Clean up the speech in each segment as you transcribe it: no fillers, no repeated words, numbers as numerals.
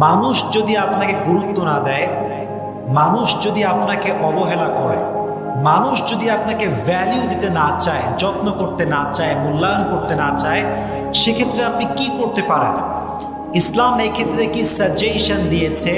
মানুষ যদি আপনাকে গুরুত্ব না দেয়, মানুষ যদি আপনাকে অবহেলা করে, মানুষ যদি আপনাকে ভ্যালিউ দিতে না চায়, যত্ন করতে না চায়, মূল্যায়ন করতে না চায়, সেক্ষেত্রে আপনি কি করতে পারেন? ইসলাম এই ক্ষেত্রে কি সাজেশন দিয়েছে,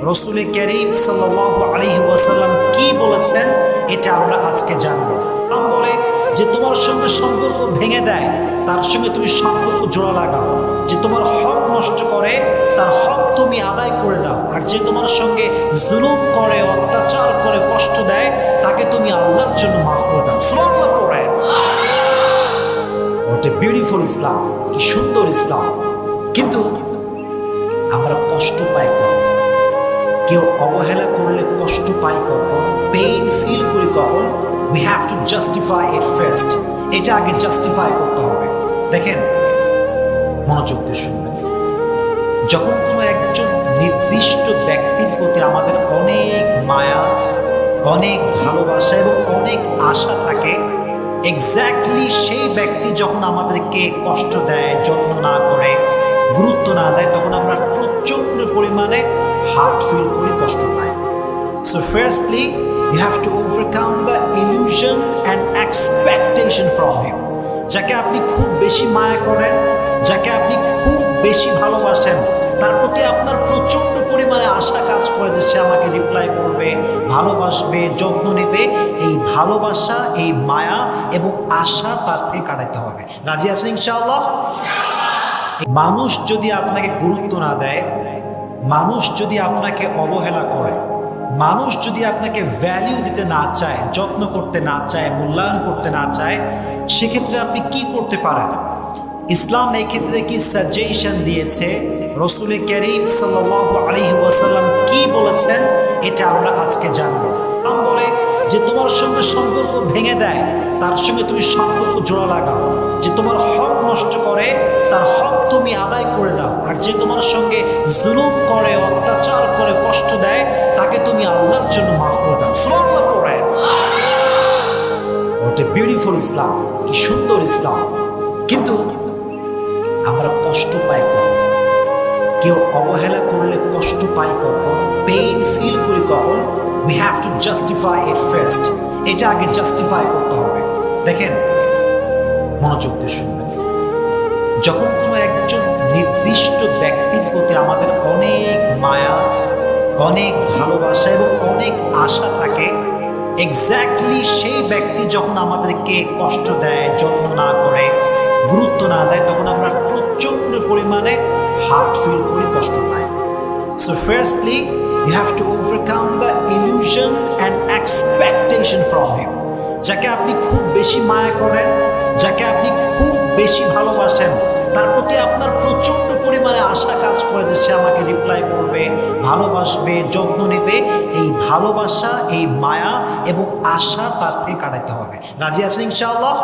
রাসূল করিম সাল্লাল্লাহু আলাইহি ওয়াসাল্লাম কি বলেছেন, এটা আমরা আজকে জানবো। ইসলাম বলে যে তোমার সঙ্গে সম্পর্ক ভেঙে দেয় তার সঙ্গে তুমি সম্পর্ক জোড়া লাগাও, যে তোমার হক নষ্ট করে তার হক তুমি আদায় করে দাও, আর যে তোমার সঙ্গে জুলুম করে, অত্যাচার করে, কষ্ট দেয় তাকে তুমি আল্লাহর জন্য মাফ করে দাও। সুবহানাল্লাহ পড়ে। হোয়াট এ বিউটিফুল ইসলাম, কি সুন্দর ইসলাম। কিন্তু আমরা কষ্ট পাই কখন? কেউ অবহেলা করলে কষ্ট পাই কখন? পেইন ফিল করি কখন? We have to justify it first. এটা আগে জাস্টিফাই করতে হবে। দেখেন, মনোযোগ দিয়ে শুনবেন। যখন কোনো একজন নির্দিষ্ট ব্যক্তির প্রতি আমাদের অনেক মায়া, অনেক ভালোবাসা এবং অনেক আশা থাকে, এক্স্যাক্টলি সেই ব্যক্তি যখন আমাদেরকে কষ্ট দেয়, যত্ন না করে, গুরুত্ব না দেয়, তখন আমরা প্রচন্ড পরিমাণে হার্ট ফিল করি, কষ্ট পাই। So firstly, you have to overcome the illusion and expectation from him. যাকে আপনি খুব বেশি মায়া করেন, যাকে আপনি খুব বেশি ভালোবাসেন, তার প্রতি আপনার প্রচন্ড পরিমাণে আশা কাজ করে যে সে আমাকে রিপ্লাই করবে, ভালোবাসবে, যত্ন নেবে। এই ভালোবাসা, এই মায়া এবং আশা তার থেকে কাটাতে হবে। রাজি আছেন ইনশাআল্লাহ? মানুষ যদি আপনাকে গুরুত্ব না দেয়, মানুষ যদি আপনাকে অবহেলা করে, মানুষ যদি আপনাকে ভ্যালিউ দিতে না চায়, যত্ন করতে না চায়, মূল্যায়ন করতে না চায়, সেক্ষেত্রে আপনি কি করতে পারেন? ইসলাম এই ক্ষেত্রে কি সাজেশন দিয়েছে, রাসূল করিম সাল্লাল্লাহু আলাইহি ওয়াসাল্লাম কি বলেছেন, এটা আমরা আজকে জানবো। ইসলাম বলে যে তোমার সঙ্গে সম্পর্ক ভেঙে দেয় তার সঙ্গে তুমি সম্পর্ক জোড়া লাগাও, যে তোমার হক নষ্ট করে তার হক তুমি আদায় করে দাও, আর যে তোমার সঙ্গে জুলুম করে, অত্যাচার করে, কষ্ট দেয় তাকে তুমি আল্লাহর জন্য মাফ করে দাও। সুবহানাল্লাহ পড়ে। হোয়াট এ বিউটিফুল ইসলাম, কি সুন্দর ইসলাম। কিন্তু আমরা কষ্ট পাই কখন? কেউ অবহেলা করলে কষ্ট পাই কখন? পেইন ফিল করি কখন? We have to justify it first. এটা আগে জাস্টিফাই করতে হবে। দেখেন, মনোযোগ দিয়ে শুনবেন। যখন কোনো একজন নির্দিষ্ট ব্যক্তির প্রতি আমাদের অনেক মায়া, অনেক ভালোবাসা এবং অনেক আশা থাকে, এক্স্যাক্টলি সেই ব্যক্তি যখন আমাদেরকে কষ্ট দেয়, যত্ন না করে, গুরুত্ব না দেয়, তখন আমরা প্রচন্ড পরিমাণে হার্ট ফিল করি, কষ্ট পাই। So firstly, you have to overcome the illusion and expectation from him. যাকে আপনি খুব বেশি মায়া করেন, যাকে আপনি খুব বেশি ভালোবাসেন, তার প্রতি আপনার প্রচন্ড পরিমাণে আশা কাজ করে যে সে আমাকে রিপ্লাই করবে, ভালোবাসবে, যত্ন নেবে। এই ভালোবাসা, এই মায়া এবং আশা তার থেকে কাটাতে হবে। রাজি আছেন ইনশাআল্লাহ?